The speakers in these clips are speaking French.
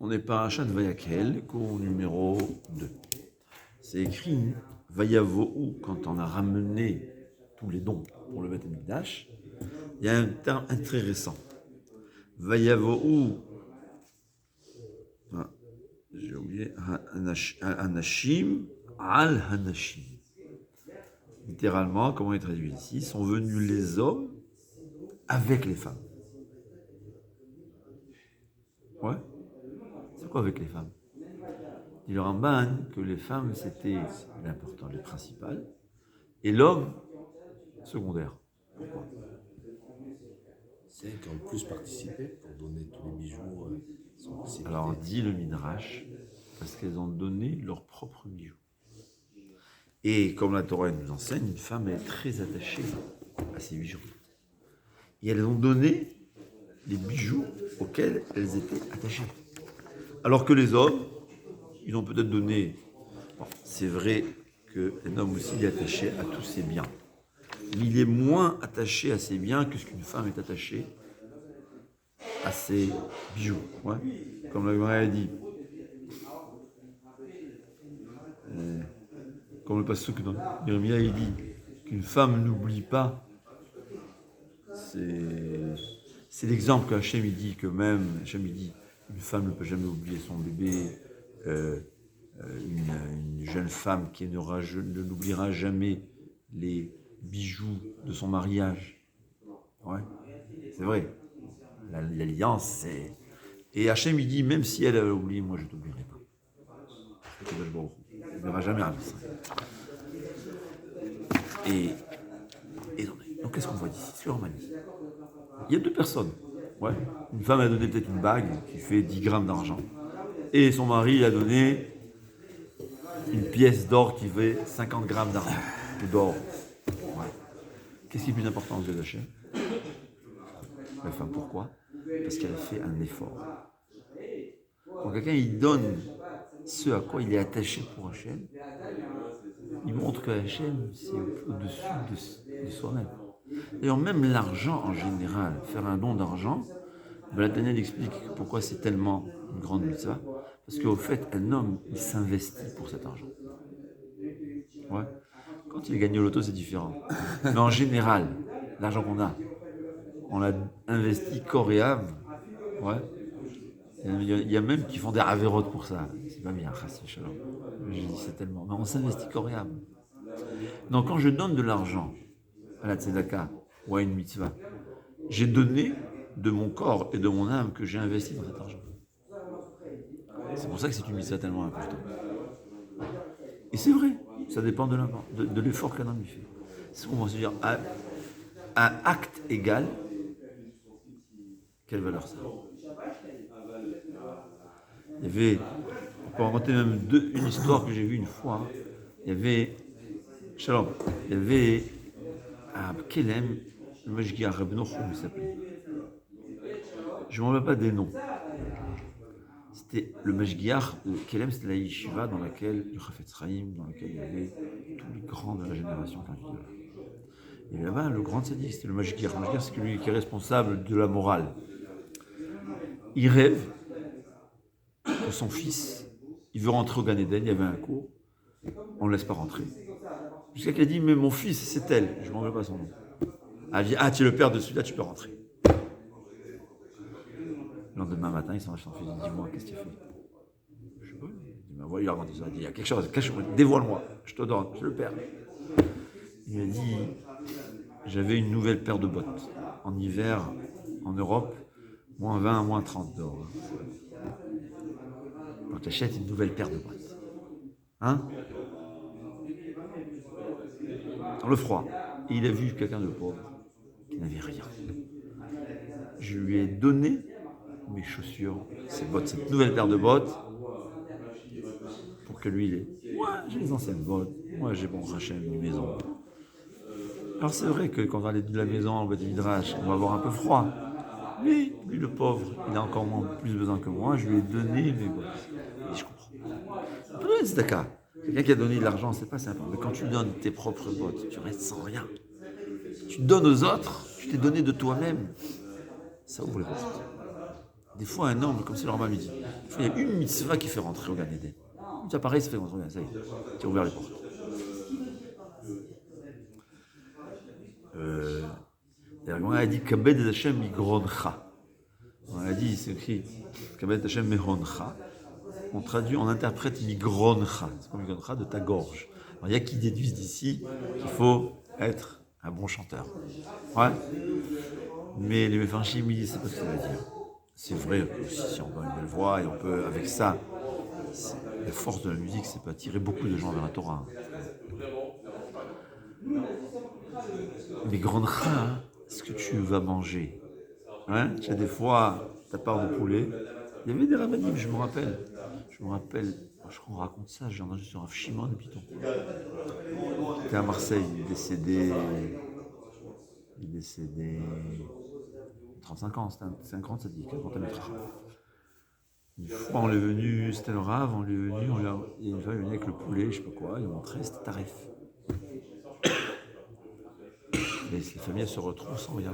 On est Parashat Vayakhel, cours numéro 2. C'est écrit Vayavohu, quand on a ramené tous les dons pour le Beth Amikdash. Il y a un terme intéressant. Vayavohu, j'ai oublié, Hanashim al Hanashim. Littéralement, comment il est traduit ici, sont venus les hommes avec les femmes. Ouais. C'est quoi avec les femmes? Il leur emmène que les femmes, c'était l'important, le principal, et l'homme, secondaire. Pourquoi? C'est qui ont le plus participé pour donner tous les bijoux sans possibilité. Alors, dit le Midrash, parce qu'elles ont donné leurs propres bijoux. Et comme la Torah nous enseigne, une femme est très attachée à ses bijoux. Et elles ont donné les bijoux auxquels elles étaient attachées. Alors que les hommes, ils ont peut-être donné... Bon, c'est vrai qu'un homme aussi est attaché à tous ses biens. Mais il est moins attaché à ses biens que ce qu'une femme est attachée à ses bijoux. Ouais. Comme la Gemara a dit. Comme le pasuk dans Jérémie, il dit qu'une femme n'oublie pas. C'est l'exemple qu'Hachem il dit que même Hachem il dit une femme ne peut jamais oublier son bébé, une jeune femme qui ne n'oubliera jamais les bijoux de son mariage. Ouais, c'est vrai. L'alliance, c'est... Et Hachem il dit même si elle a oublié, moi je ne t'oublierai pas. Il ne verra jamais à Israël. Et donc qu'est-ce qu'on voit d'ici? Sur Romanie. Il y a deux personnes. Ouais. Une femme a donné peut-être une bague qui fait 10 grammes d'argent. Et son mari a donné une pièce d'or qui fait 50 grammes d'argent. Ou d'or. Ouais. Qu'est-ce qui est plus important aux yeux d'Hachem? La femme, pourquoi? Parce qu'elle a fait un effort. Quand quelqu'un il donne ce à quoi il est attaché pour Hachem, il montre que Hachem, c'est au-dessus de soi-même. D'ailleurs, même l'argent en général, faire un don d'argent, la Daniel explique pourquoi c'est tellement une grande mitzvah. Parce qu'au fait, un homme, il s'investit pour cet argent. Ouais. Quand il est gagné au loto, c'est différent. Mais en général, l'argent qu'on a, on l'a investi corps et âme. Ouais. Il y a même qui font des avérotes pour ça. C'est pas bien, je dis c'est tellement. Mais on s'investit corps et âme. Donc quand je donne de l'argent à la tzedaka ou à une mitzvah, j'ai donné de mon corps et de mon âme que j'ai investi dans cet argent. C'est pour ça que c'est une mitzvah tellement importante. Et c'est vrai, ça dépend de l'effort qu'un homme y fait. C'est ce qu'on va se dire, à acte égal, quelle valeur ça a? Il y avait, on peut raconter même une histoire que j'ai vue une fois. Il y avait, Shalom, il y avait à Kelem, le Mashgiach Reb Nochum, il s'appelait. Je ne me rappelle pas des noms. C'était le Mashgiach de Kelem, c'était la yeshiva dans laquelle, du Chafetz Chaim, dans laquelle il y avait tous les grands de la génération quand il là. Et là-bas, le grand tzaddik, c'était le Mashgiach. Le Mashgiach, c'est celui qui est responsable de la morale. Il rêve que son fils, il veut rentrer au Gan Eden, il y avait un cours, on ne le laisse pas rentrer. Jusqu'à qu'elle dit, mais mon fils, c'est elle, je ne m'en rappelle pas son nom. Elle dit, tu es le père de celui-là, tu peux rentrer. Le lendemain matin, il s'en va chez son fils, il dit, dis-moi, qu'est-ce qu'il fait? Je sais pas, il dit, il a rendu ça, il dit, il y a quelque chose, dévoile-moi, je te donne, je suis le père. Il m'a dit, j'avais une nouvelle paire de bottes. En hiver, en Europe, moins 20, moins 30 dehors. Quand tu achètes une nouvelle paire de bottes. Hein? Dans le froid. Et il a vu quelqu'un de pauvre qui n'avait rien. Je lui ai donné mes chaussures, ses bottes, cette nouvelle paire de bottes, pour que lui, il ait. Moi, j'ai les anciennes bottes. Moi, j'ai bon rachat une maison. Alors, c'est vrai que quand on va aller de la maison au Beth Midrash, on va avoir un peu froid. Mais lui, le pauvre, il a encore plus besoin que moi. Je lui ai donné mes bottes. Et je comprends. C'est d'accord. Quelqu'un qui a donné de l'argent, c'est pas sympa. Mais quand tu donnes tes propres bottes, tu restes sans rien. Tu donnes aux autres, tu t'es donné de toi-même. Ça ouvre les portes. Des fois, un homme, comme c'est le Rambam dit, il y a une mitzvah qui fait rentrer au Gan Eden. Ça pareil, ça fait rentrer au Gan Eden. Ça y est, tu as ouvert les portes. On a dit Kabed Hashem migroncha. On a dit, c'est écrit Kabed Hashem mehoncha. On traduit, on interprète migroncha. C'est comme migroncha de ta gorge. Alors, il y a qui déduisent d'ici qu'il faut être un bon chanteur. Ouais. Mais les Mefarshim, ils disent, c'est pas ce que ça veut dire. C'est vrai que si on a une belle voix et on peut, avec ça, la force de la musique, c'est pas attirer beaucoup de gens vers la Torah. Mais grandcha, hein, ce que tu vas manger. Hein, tu as des fois ta part de poulet. Il y avait des rabbinim, je me rappelle, je crois qu'on raconte ça, j'ai entendu sur Rav Shimon de Piton. Il était à Marseille, il est décédé 35 ans, c'était un grand sadique, un grand amétra. Une fois, on est venu, c'était le Rav, on est venu, il y a une fois, il est venu avec le poulet, je sais pas quoi, il montrait, c'était tarif. Et les familles se retrouvent sans rien.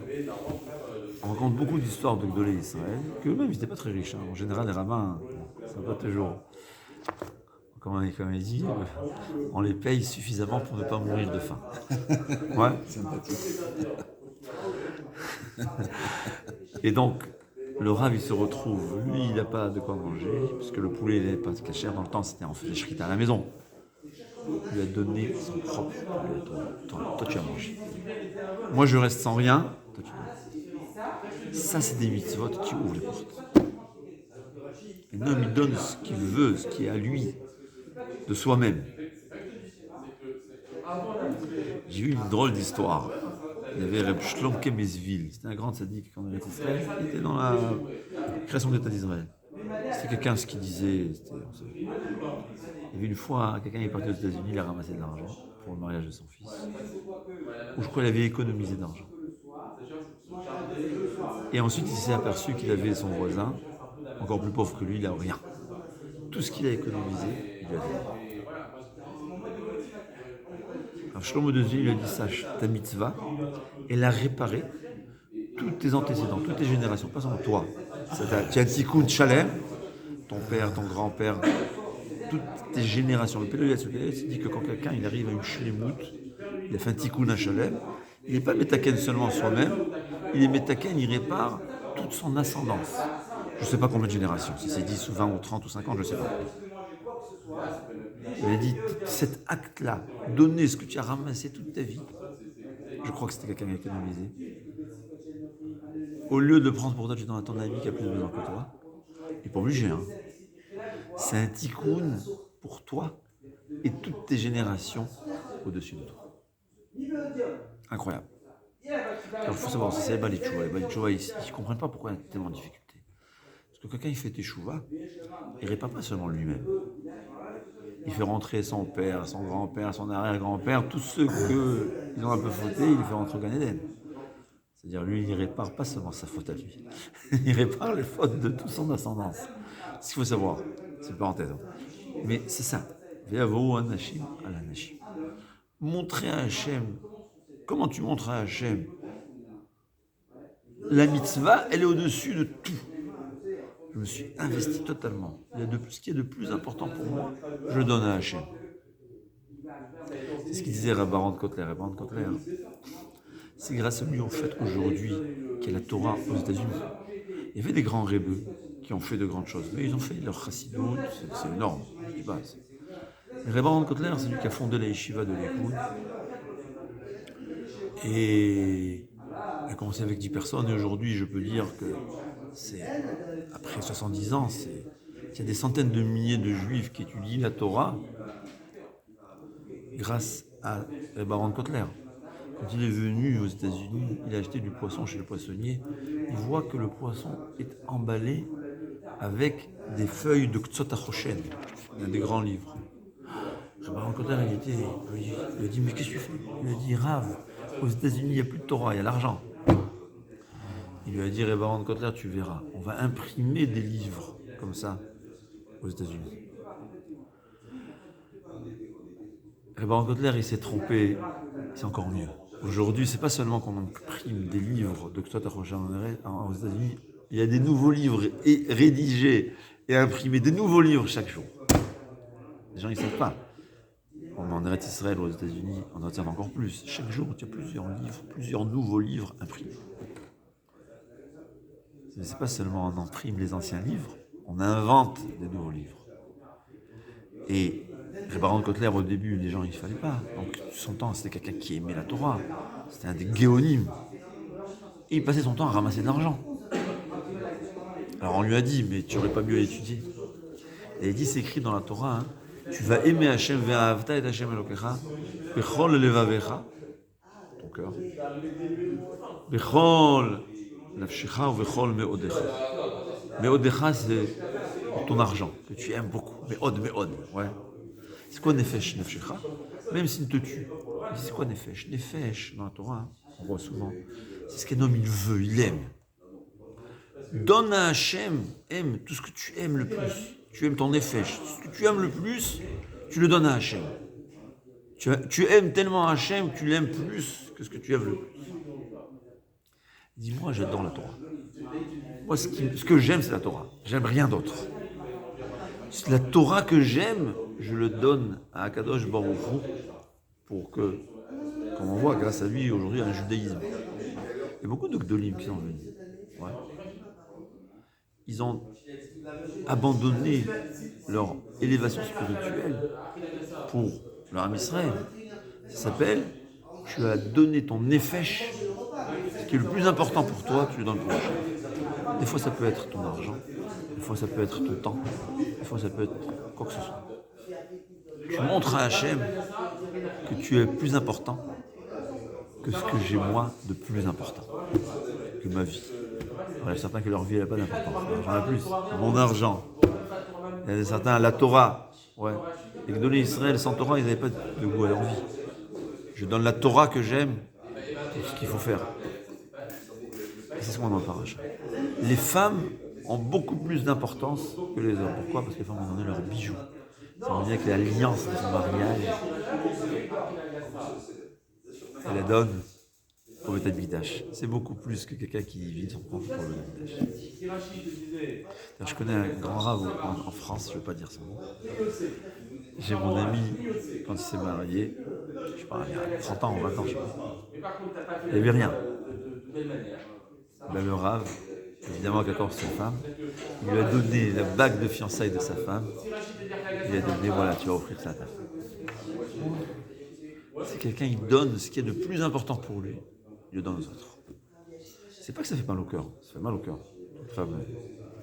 On raconte beaucoup d'histoires de Gdolé Israël, qu'eux-mêmes, ils n'étaient pas très riches. Hein. En général, les rabbins, ça va pas toujours. Comme il dit, on les paye suffisamment pour ne pas mourir de faim. Ouais. Sympathique. Et donc, le Rav, il se retrouve, lui, il n'a pas de quoi manger, puisque le poulet, il n'est pas cachère. Dans le temps, c'était en fait des shrita à la maison. Il lui a donné son propre poulet. Toi, tu as mangé. Moi, je reste sans rien. Toi, tu as. Ça, c'est des mitzvot, tu ouvres les portes. Et l'homme, il donne ce qu'il veut, ce qui est à lui, de soi-même. J'ai eu une drôle d'histoire. Il y avait Reb Shlomke Mesville, c'était un grand tzaddik en Eretz Israël, il était dans la création de l'État d'Israël. C'était quelqu'un ce qu'il disait. Il y avait une fois, quelqu'un est parti aux États-Unis, il a ramassé de l'argent pour le mariage de son fils. Ou je crois qu'il avait économisé de l'argent. Et ensuite, il s'est aperçu qu'il avait son voisin, encore plus pauvre que lui, il n'a rien. Tout ce qu'il a économisé, il lui a donné. Alors Shlomo de Dieu lui a dit, sache, ta mitzvah, elle a réparé tous tes antécédents, toutes tes générations, pas seulement toi. Tu as un tikkun shalem, ton père, ton grand-père, toutes tes générations. Le Pédouille se dit que quand quelqu'un il arrive à une shlemout, il a fait un tikkun à shalem, il n'est pas métaken seulement soi-même, il est métaken, il répare toute son ascendance. Je ne sais pas combien de générations, si c'est 10 ou 20 ou 30 ou 50, je ne sais pas. Il a dit, cet acte-là, donner ce que tu as ramassé toute ta vie, je crois que c'était quelqu'un qui a économisé. Au lieu de prendre pour toi, tu donnes à ton ami qui a plus de besoin que toi. Et pas obligé, hein. C'est un tikkun pour toi et toutes tes générations au-dessus de toi. Incroyable. Alors, il faut savoir, c'est les Bali Tchouva. Les Bali Tchouva, ils ne comprennent pas pourquoi il y a tellement de difficultés. Parce que quelqu'un, il fait teshuva, il ne répare pas seulement lui-même. Il fait rentrer son père, son grand-père, son arrière-grand-père, tous ceux qui ont un peu fauté, il les fait rentrer au Gan Eden. C'est-à-dire, lui, il ne répare pas seulement sa faute à lui. Il répare les fautes de toute son ascendance. Ce qu'il faut savoir, c'est une parenthèse. Mais c'est ça. Montrer à Hachem. Comment tu montres à Hachem? La mitzvah, elle est au-dessus de tout. Je me suis investi totalement. Ce qui est de plus important pour moi, je le donne à Hachem. C'est ce qu'il disait Rabban Kotler. C'est grâce à lui, en fait, aujourd'hui, qu'il y a la Torah aux États-Unis. Il y avait des grands rébeux qui ont fait de grandes choses, mais ils ont fait leur chassidout, c'est énorme, je dis pas. Rabban Kotler, c'est lui qui a fondé la yeshiva de l'Écoute. Et il a commencé avec 10 personnes, et aujourd'hui, je peux dire que c'est, après 70 ans, il y a des centaines de milliers de juifs qui étudient la Torah grâce à Rabban Kotler. Quand il est venu aux États-Unis, il a acheté du poisson chez le poissonnier. Il voit que le poisson est emballé avec des feuilles de Ktsot HaChoshen, des grands livres. Rabban Kotler, il a dit, mais qu'est-ce que tu fais? Il a dit, Rav, aux États-Unis, il n'y a plus de Torah, il y a l'argent. Il lui a dit, Rabban Kotler, tu verras, on va imprimer des livres comme ça aux États-Unis. Rabban Kotler, il s'est trompé, c'est encore mieux. Aujourd'hui, c'est pas seulement qu'on imprime des livres de Ktsot HaChoshen aux États-Unis, Il y a des nouveaux livres rédigés et imprimés, des nouveaux livres chaque jour. Les gens, ils ne savent pas. En Eretz Israël, aux États-Unis, on en tient encore plus. Chaque jour, il y a plusieurs livres, plusieurs nouveaux livres imprimés. Ce n'est pas seulement on imprime les anciens livres, on invente des nouveaux livres. Et le baron de Kotler, au début, les gens, il ne fallait pas. Donc, son temps, c'était quelqu'un qui aimait la Torah. C'était un des géonimes. Et il passait son temps à ramasser de l'argent. Alors, on lui a dit, mais tu n'aurais pas mieux étudier. Et il dit, c'est écrit dans la Torah, hein, tu vas aimer Hachem ve'ahavta et Hachem Elokecha, bechol levavecha, ton cœur, bechol nafshecha ou bechol meodecha. Meodecha, c'est ton argent, que tu aimes beaucoup. Meod, ouais. C'est quoi nefesh, nefshecha? Même s'il te tue. C'est quoi nefesh? Nefesh, dans la Torah, hein, on voit souvent, c'est ce qu'un homme, il veut, il aime. Donne à Hachem, aime tout ce que tu aimes le plus. Tu aimes ton nefesh. Ce que tu aimes le plus, tu le donnes à Hachem. Tu aimes tellement Hachem que tu l'aimes plus que ce que tu aimes le plus. Dis-moi, j'adore la Torah. Moi, ce que j'aime, c'est la Torah. J'aime rien d'autre. La Torah que j'aime, je le donne à Akadosh Baruch Hu pour que, comme on voit, grâce à lui, aujourd'hui, il y a un judaïsme. Il y a beaucoup de Gdolim qui sont venus. Ouais. Ils ont abandonné leur élévation spirituelle pour leur âme Israël. Ça s'appelle, tu as donné ton nefesh, ce qui est le plus important pour toi, tu le donnes pour Hachem. Des fois, ça peut être ton argent, des fois, ça peut être ton temps, des fois, ça peut être quoi que ce soit. Tu montres à Hachem que tu es plus important que ce que j'ai moi de plus important, que ma vie. Alors, il y a certains que leur vie n'a pas d'importance. J'en ai plus. Mon argent. Il y a certains, la Torah. Ouais. Et que donner Israël sans Torah, ils n'avaient pas de goût à leur vie. Je donne la Torah que j'aime, c'est ce qu'il faut faire. Et c'est ce qu'on en parage. Les femmes ont beaucoup plus d'importance que les hommes. Pourquoi? Parce que les femmes ont donné leurs bijoux. Ça veut dire que l'alliance de son mariage, elle la donne au Beth Amikdash. C'est beaucoup plus que quelqu'un qui vide son compte pour le Beth Amikdash. Je connais un grand rave en France, je ne vais pas dire son nom. J'ai mon ami, quand il s'est marié, je sais pas, il y a 30 ans ou 20 ans, je sais pas. Il n'y avait rien. Ben, le rave, évidemment qu'attend sa femme, il lui a donné la bague de fiançailles de sa femme. Il lui a donné, voilà, tu vas offrir ça à ta femme. C'est quelqu'un, il donne ce qui est de plus important pour lui, il le donne aux autres. C'est pas que ça fait mal au cœur, ça fait mal au cœur. Toute femme,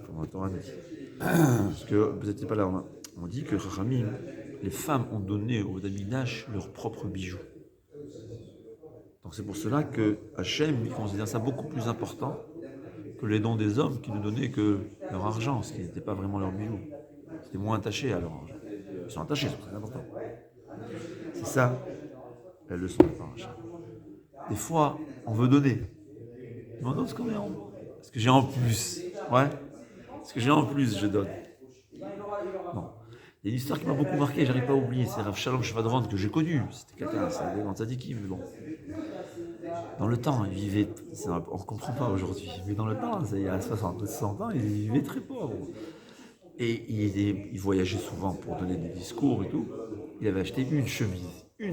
comme on Torah nous dit. Parce que, vous n'étiez pas là, on dit que Chachamim, les femmes ont donné au Amikdash leurs propres bijoux. Donc c'est pour cela que Hachem, il considère ça beaucoup plus important que les dons des hommes qui ne donnaient que leur argent, ce qui n'était pas vraiment leur bijoux. C'était moins attaché à leur argent. Ils sont attachés, c'est très important. C'est ça la leçon de Paracha. Des fois, on veut donner. Mais on donne ce qu'on est en. Ce que j'ai en plus. Ouais. Ce que j'ai en plus, je donne. Bon. Il y a une histoire qui m'a beaucoup marqué, j'arrive pas à oublier. C'est Rav Shalom Shvadron que j'ai connu. C'était quelqu'un, c'est un grand tzadikim, mais bon. Dans le temps, il vivait. On ne comprend pas aujourd'hui, mais dans le temps, il y a 60 ans, il vivait très pauvre. Et il voyageait souvent pour donner des discours et tout. Il avait acheté une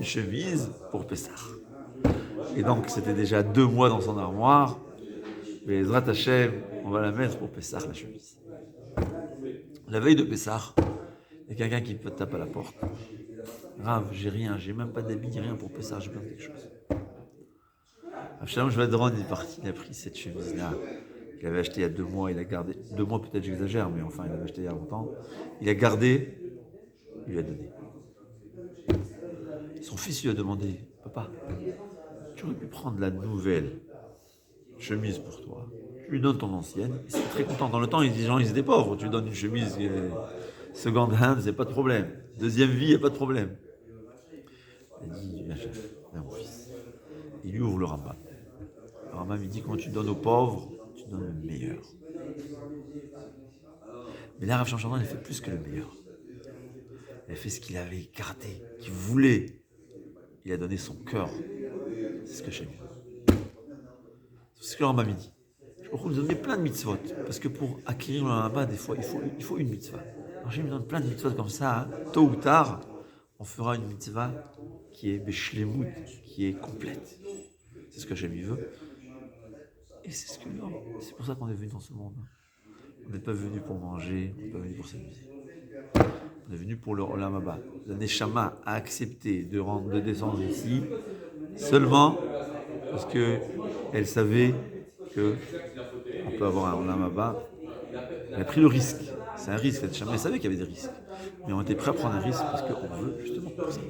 chemise pour Pessah. Et donc, c'était déjà 2 mois dans son armoire. Mais Ezrat Hashem, on va la mettre pour Pessah, la chemise. La veille de Pessah, il y a quelqu'un qui peut taper à la porte. Rav, j'ai rien, j'ai même pas d'habit, rien pour Pessah, j'ai besoin de quelque chose. Avshalom Shvadron est parti, il a pris cette chemise-là qu'il avait achetée il y a 2 mois, il a gardé. 2 mois peut-être j'exagère, mais enfin il l'avait achetée il y a longtemps. Il a gardé, il lui a donné. Son fils lui a demandé, papa, tu aurais pu prendre la nouvelle chemise pour toi. Tu lui donnes ton ancienne, il serait très content. Dans le temps, les gens ils étaient pauvres, tu lui donnes une chemise second hand, c'est pas de problème. Deuxième vie, il n'y a pas de problème. Il dit, viens mon fils. Il lui ouvre le Rambam. Le Rambam il dit, quand tu donnes aux pauvres, tu donnes le meilleur. Mais là, Rav Shalom il fait plus que le meilleur. Il a fait ce qu'il avait gardé, qu'il voulait. Il a donné son cœur. C'est ce que j'aime. C'est ce que le Rambam dit. On nous donne plein de mitzvot. Parce que pour acquérir le Olam Haba, des fois, il faut une mitzvah. Alors, j'ai me donne plein de mitzvot comme ça. Hein. Tôt ou tard, on fera une mitzvah qui est Beshlemut, qui est complète. C'est ce que Hachem veut. Et c'est ce que c'est pour ça qu'on est venu dans ce monde. On n'est pas venu pour manger, on n'est pas venu pour s'amuser. On est venu pour le Olam Haba. La Neshama a accepté de descendre ici seulement parce qu'elle savait qu'on peut avoir un Olam Haba. Elle a pris le risque. C'est un risque. La Neshama, elle savait qu'il y avait des risques. Mais on était prêt à prendre un risque parce qu'on veut justement pour ça.